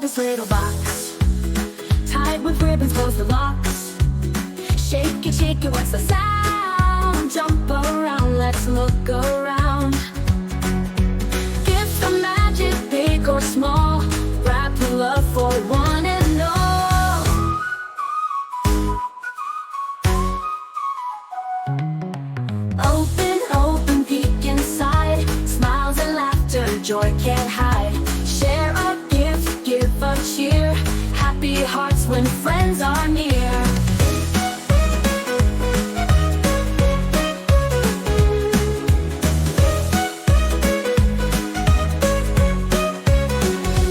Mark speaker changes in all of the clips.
Speaker 1: this little box, tied with ribbons, close the locks. Shake it, what's the sound? Jump around, let's look around. Gifts are magic, big or small, wrapped in love for one and all. Open, peek inside. Smiles and laughter, joy can't hide. Share a gift, give a cheer. Happy hearts when friends are near.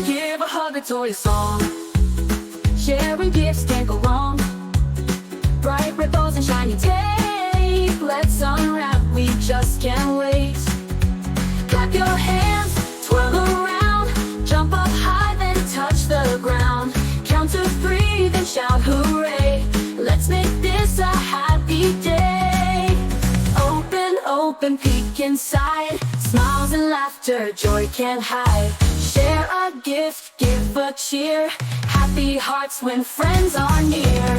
Speaker 1: Give a hug, a toy, a song. Sharing gifts can't go wrong. Bright ripples and shiny tape. Let's unwrap, we just can't wait. Clap your hands, twirl around. Jump up high, then touch the ground. Count to 3, then shout hooray. Let's make this a happy day. Open, peek inside. Smiles and laughter, joy can't hide. Share a gift, give a cheer. Happy hearts when friends are near.